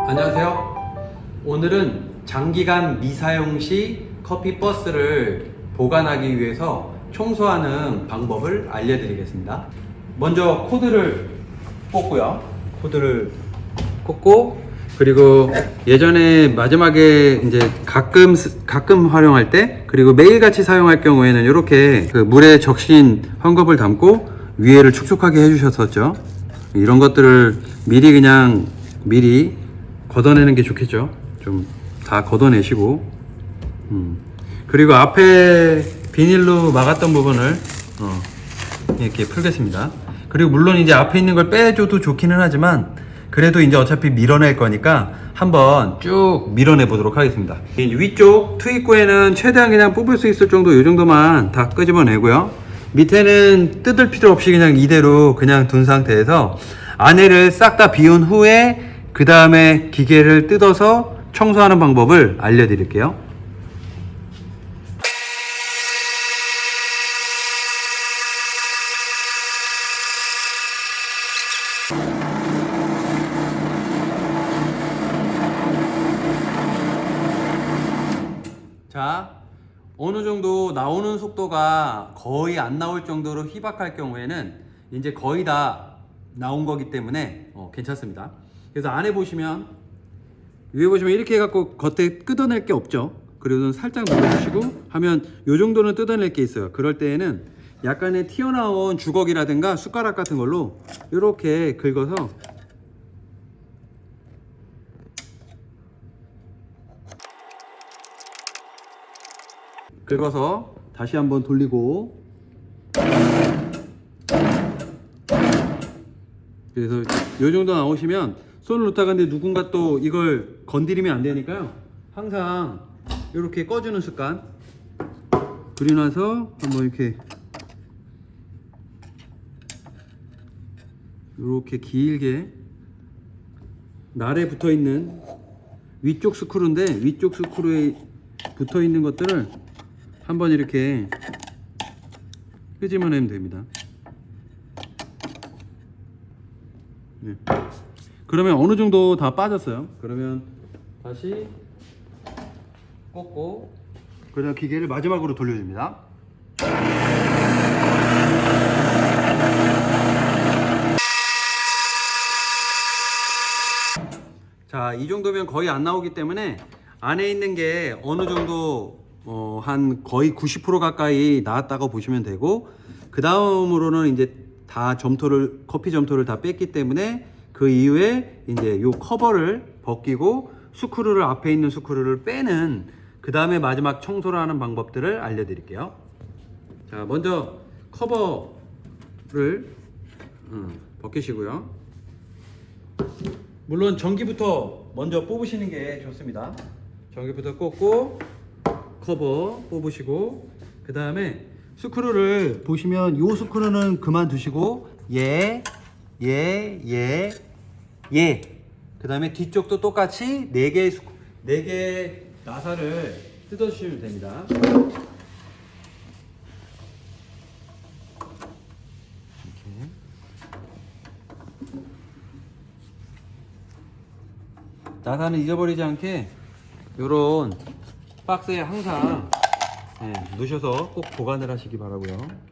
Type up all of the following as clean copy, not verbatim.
안녕하세요. 오늘은 장기간 미사용 시 커피 버스를 보관하기 위해서 청소하는 방법을 알려드리겠습니다. 먼저 코드를 꽂고요. 코드를 꽂고, 그리고 예전에 마지막에 이제 가끔 활용할 때, 그리고 매일같이 사용할 경우에는 이렇게 그 물에 적신 헝겊을 담고 위에를 촉촉하게 해주셨었죠. 이런 것들을 미리 걷어내는 게 좋겠죠. 좀 다 걷어내시고, 그리고 앞에 비닐로 막았던 부분을 이렇게 풀겠습니다. 그리고 물론 이제 앞에 있는 걸 빼줘도 좋기는 하지만, 그래도 이제 어차피 밀어낼 거니까 한번 쭉 밀어내 보도록 하겠습니다. 위쪽 투입구에는 최대한 그냥 뽑을 수 있을 정도, 이 정도만 다 끄집어내고요. 밑에는 뜯을 필요 없이 그냥 이대로 그냥 둔 상태에서 안에를 싹 다 비운 후에 그 다음에 기계를 뜯어서 청소하는 방법을 알려드릴게요. 자, 어느 정도 나오는 속도가 거의 안 나올 정도로 희박할 경우에는 이제 거의 다 나온 거기 때문에 괜찮습니다. 그래서 안에 보시면, 위에 보시면 이렇게 해갖고 겉에 뜯어낼 게 없죠. 그리고 살짝 눌러주시고 하면 요 정도는 뜯어낼 게 있어요. 그럴 때에는 약간의 튀어나온 주걱이라든가 숟가락 같은 걸로 이렇게 긁어서 다시 한번 돌리고, 그래서 요 정도 나오시면 손을 놓다가 근데 누군가 또 이걸 건드리면 안 되니까요. 항상 이렇게 꺼주는 습관. 그리고 나서 한번 이렇게 길게 날에 붙어 있는 위쪽 스크루인데, 위쪽 스크루에 붙어 있는 것들을 한번 이렇게 끄집어내면 됩니다. 네. 그러면 어느 정도 다 빠졌어요. 그러면 다시 꽂고, 그다음 기계를 마지막으로 돌려줍니다. 자, 이 정도면 거의 안 나오기 때문에 안에 있는 게 어느 정도 한 거의 90% 가까이 나왔다고 보시면 되고, 그 다음으로는 이제 다 커피 점토를 다 뺐기 때문에 그 이후에 이제 요 커버를 벗기고 스크루를, 앞에 있는 스크루를 빼는, 그 다음에 마지막 청소를 하는 방법들을 알려드릴게요. 자, 먼저 커버를 벗기시고요. 물론 전기부터 먼저 뽑으시는 게 좋습니다. 전기부터 꽂고 커버 뽑으시고, 그 다음에 스크루를 보시면 요 스크루는 그만두시고 그 다음에 뒤쪽도 똑같이 4개 나사를 뜯어주시면 됩니다. 이렇게. 나사는 잊어버리지 않게 요런 박스에 항상 넣으셔서 꼭 보관을 하시기 바라고요.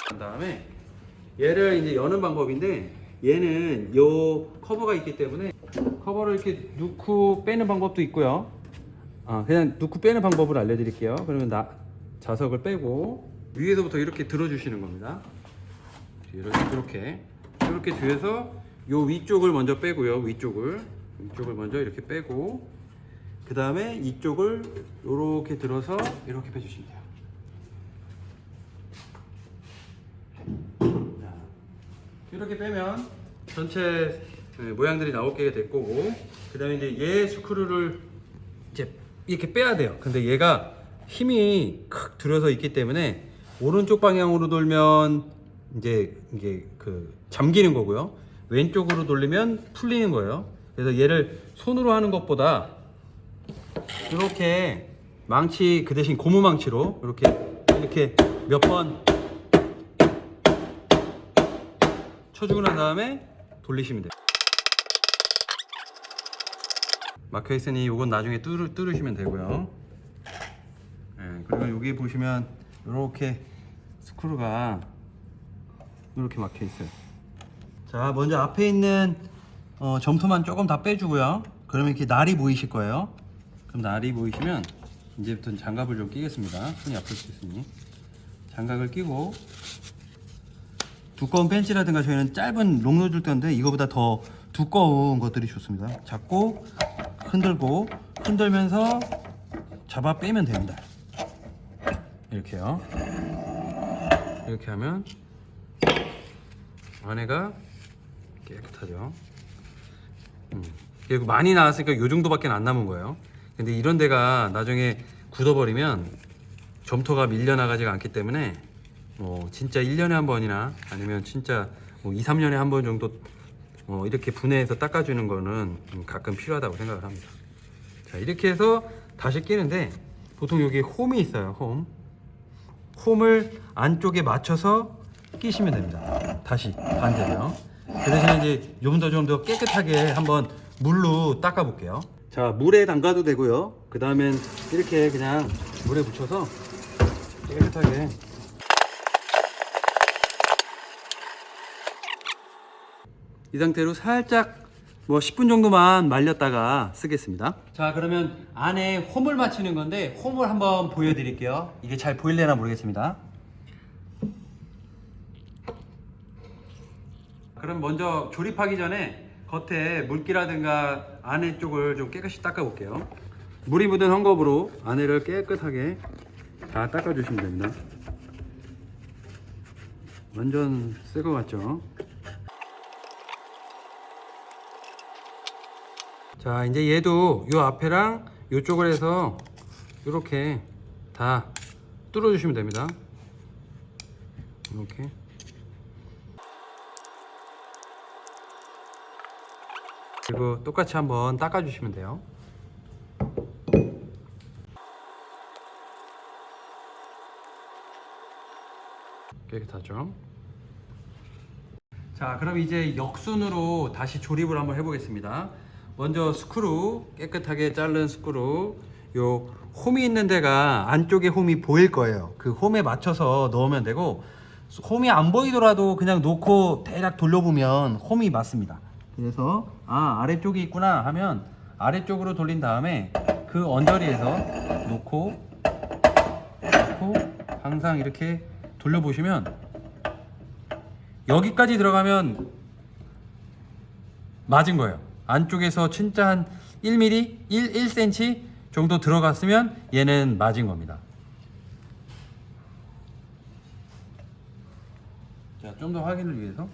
그 다음에 얘를 이제 여는 방법인데, 얘는 요 커버가 있기 때문에 커버를 이렇게 넣고 빼는 방법도 있고요. 그냥 넣고 빼는 방법을 알려드릴게요. 그러면 자석을 빼고 위에서부터 이렇게 들어주시는 겁니다. 이렇게 뒤에서 요 위쪽을 먼저 빼고요. 위쪽을 먼저 이렇게 빼고, 그 다음에 이쪽을 이렇게 들어서 이렇게 빼주시면 돼요. 이렇게 빼면 전체 모양들이 나오게 될 거고, 그 다음에 이제 얘 스크루를 이제 이렇게 빼야 돼요. 근데 얘가 힘이 크 들어서 있기 때문에 오른쪽 방향으로 돌면 이제 이게 잠기는 거고요. 왼쪽으로 돌리면 풀리는 거예요. 그래서 얘를 손으로 하는 것보다 이렇게 망치 그 대신 고무 망치로 이렇게 몇 번 쳐주고 난 다음에 돌리시면 돼요. 막혀 있으니 이건 나중에 뚫으시면 되고요. 네, 그리고 여기 보시면 이렇게 스크루가 이렇게 막혀 있어요. 자, 먼저 앞에 있는 점토만 조금 다 빼주고요. 그러면 이렇게 날이 보이실 거예요. 그럼 날이 보이시면 이제부터 장갑을 좀 끼겠습니다. 손이 아플 수 있으니 장갑을 끼고, 두꺼운 벤치라든가 저희는 짧은 롱노즐 뜨는데 이거보다 더 두꺼운 것들이 좋습니다. 잡고 흔들면서 잡아 빼면 됩니다. 이렇게요. 이렇게 하면 안에가 깨끗하죠. 그리고 많이 나왔으니까 이 정도밖에 안 남은 거예요. 근데 이런 데가 나중에 굳어버리면 점토가 밀려나가지가 않기 때문에 진짜 1년에 한 번이나 아니면 진짜 2, 3년에 한 번 정도 이렇게 분해해서 닦아주는 거는 가끔 필요하다고 생각을 합니다. 자, 이렇게 해서 다시 끼는데 보통 여기 홈이 있어요. 홈을 안쪽에 맞춰서 끼시면 됩니다. 다시 반대로요. 그 대신에 이제 좀 더 깨끗하게 한번 물로 닦아 볼게요. 자, 물에 담가도 되고요. 그 다음엔 이렇게 그냥 물에 묻혀서 깨끗하게 이 상태로 살짝 10분 정도만 말렸다가 쓰겠습니다. 자, 그러면 안에 홈을 맞추는 건데 홈을 한번 보여드릴게요. 이게 잘 보일려나 모르겠습니다. 그럼 먼저 조립하기 전에 겉에 물기라든가 안에 쪽을 좀 깨끗이 닦아 볼게요. 물이 묻은 헝겊으로 안에를 깨끗하게 다 닦아 주시면 됩니다. 완전 새 거 같죠? 자, 이제 얘도 요 앞에랑 요쪽을 해서 이렇게 다 뚫어 주시면 됩니다. 이렇게. 그리고 똑같이 한번 닦아 주시면 돼요. 깨끗하죠? 자, 그럼 이제 역순으로 다시 조립을 한번 해보겠습니다. 먼저 스크루, 깨끗하게 자른 스크루, 요 홈이 있는 데가 안쪽에 홈이 보일 거예요. 그 홈에 맞춰서 넣으면 되고, 홈이 안 보이더라도 그냥 놓고 대략 돌려보면 홈이 맞습니다. 그래서 아래쪽이 있구나 하면 아래쪽으로 돌린 다음에 그 언저리에서 놓고 항상 이렇게 돌려보시면 여기까지 들어가면 맞은 거예요. 안쪽에서 진짜 한 1mm, 1cm 정도 들어갔으면 얘는 맞은 겁니다. 자, 좀 더 확인을 위해서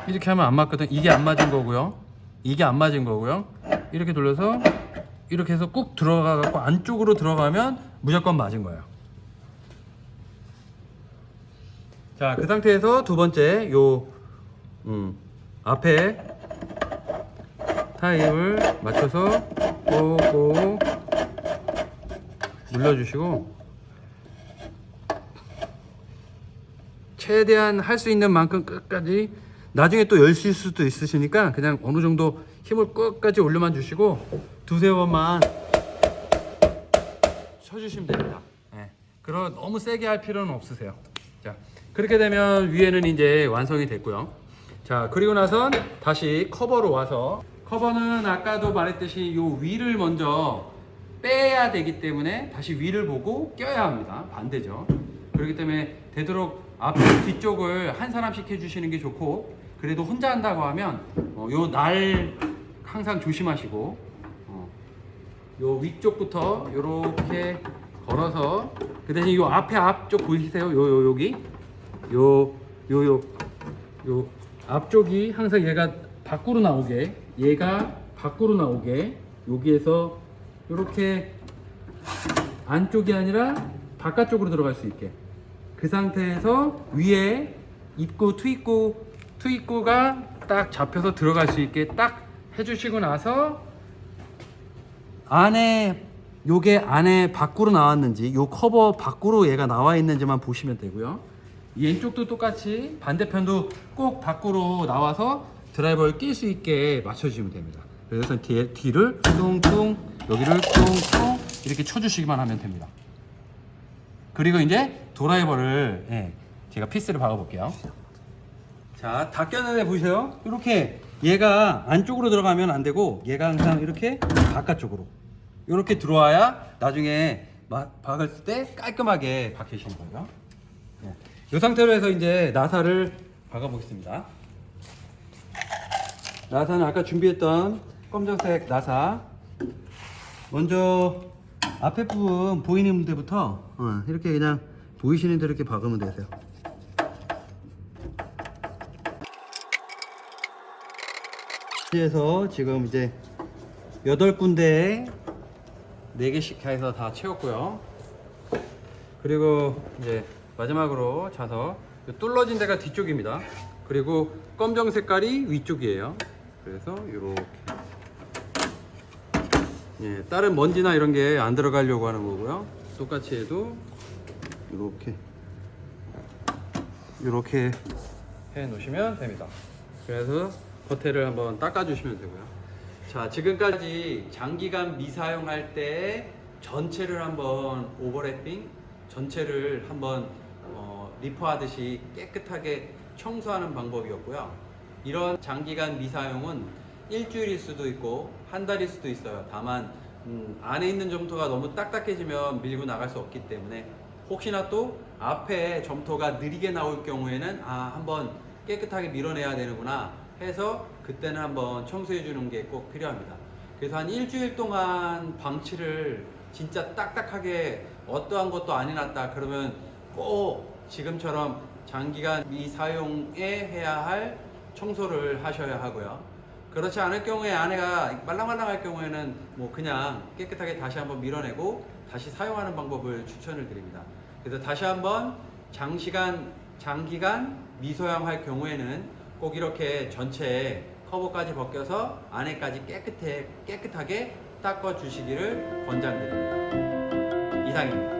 이렇게 하면 안 맞거든. 이게 안 맞은 거고요. 이게 안 맞은 거고요. 이렇게 돌려서 이렇게 해서 꾹 들어가 갖고 안쪽으로 들어가면 무조건 맞은 거예요. 자, 그 상태에서 두 번째 요 앞에 타입을 맞춰서 꼭꼭 눌러주시고 최대한 할 수 있는 만큼 끝까지, 나중에 또 열실 수도 있으시니까 그냥 어느 정도 힘을 끝까지 올려만 주시고 두세 번만 쳐주시면 됩니다. 네. 그럼 너무 세게 할 필요는 없으세요. 자, 그렇게 되면 위에는 이제 완성이 됐고요. 자, 그리고 나선 다시 커버로 와서, 커버는 아까도 말했듯이 요 위를 먼저 빼야 되기 때문에 다시 위를 보고 껴야 합니다. 반대죠. 그렇기 때문에 되도록 앞쪽 뒤쪽을 한 사람씩 해주시는 게 좋고, 그래도 혼자 한다고 하면 요 날 항상 조심하시고 요 위쪽부터 요렇게 걸어서, 그 대신 요 앞에 앞쪽 보이세요? 여기 요 앞쪽이 항상 얘가 밖으로 나오게 여기에서 요렇게 안쪽이 아니라 바깥쪽으로 들어갈 수 있게, 그 상태에서 위에 입구 투입구가 딱 잡혀서 들어갈 수 있게 딱 해주시고 나서 안에 요게 안에 밖으로 나왔는지 요 커버 밖으로 얘가 나와 있는지만 보시면 되고요. 왼쪽도 똑같이 반대편도 꼭 밖으로 나와서 드라이버를 낄 수 있게 맞춰주시면 됩니다. 그래서 뒤를 뚱뚱 여기를 뚱뚱 이렇게 쳐주시기만 하면 됩니다. 그리고 이제 드라이버를 제가 피스를 박아 볼게요. 자, 다 꼈는데 보세요. 이렇게 얘가 안쪽으로 들어가면 안 되고 얘가 항상 이렇게 바깥쪽으로 이렇게 들어와야 나중에 박을 때 깔끔하게 박히시는 거예요. 이 상태로 해서 이제 나사를 박아 보겠습니다. 나사는 아까 준비했던 검정색 나사, 먼저 앞에 부분 보이는 데부터 이렇게 그냥 보이시는 대로 이렇게 박으면 되세요. 그래서 지금 이제 8군데에 4개씩 해서 다 채웠고요. 그리고 이제 마지막으로 자석, 뚫러진 데가 뒤쪽입니다. 그리고 검정 색깔이 위쪽이에요. 그래서 이렇게 다른 먼지나 이런 게 안 들어가려고 하는 거고요. 똑같이 해도 이렇게 해 놓으시면 됩니다. 그래서 겉에를 한번 닦아 주시면 되고요. 자, 지금까지 장기간 미사용할 때 전체를 한번 오버래핑, 전체를 한번 리퍼하듯이 깨끗하게 청소하는 방법이었고요. 이런 장기간 미사용은 일주일일 수도 있고 한 달일 수도 있어요. 다만 안에 있는 점토가 너무 딱딱해지면 밀고 나갈 수 없기 때문에 혹시나 또 앞에 점토가 느리게 나올 경우에는 한번 깨끗하게 밀어내야 되는구나 해서 그때는 한번 청소해 주는 게 꼭 필요합니다. 그래서 한 일주일 동안 방치를 진짜 딱딱하게 어떠한 것도 안 해놨다 그러면 꼭 지금처럼 장기간 미사용에 해야 할 청소를 하셔야 하고요. 그렇지 않을 경우에 안에가 말랑말랑할 경우에는 뭐 그냥 깨끗하게 다시 한번 밀어내고 다시 사용하는 방법을 추천을 드립니다. 그래서 다시 한번 장기간 미소양할 경우에는 꼭 이렇게 전체 커버까지 벗겨서 안에까지 깨끗하게 닦아 주시기를 권장드립니다. 이상입니다.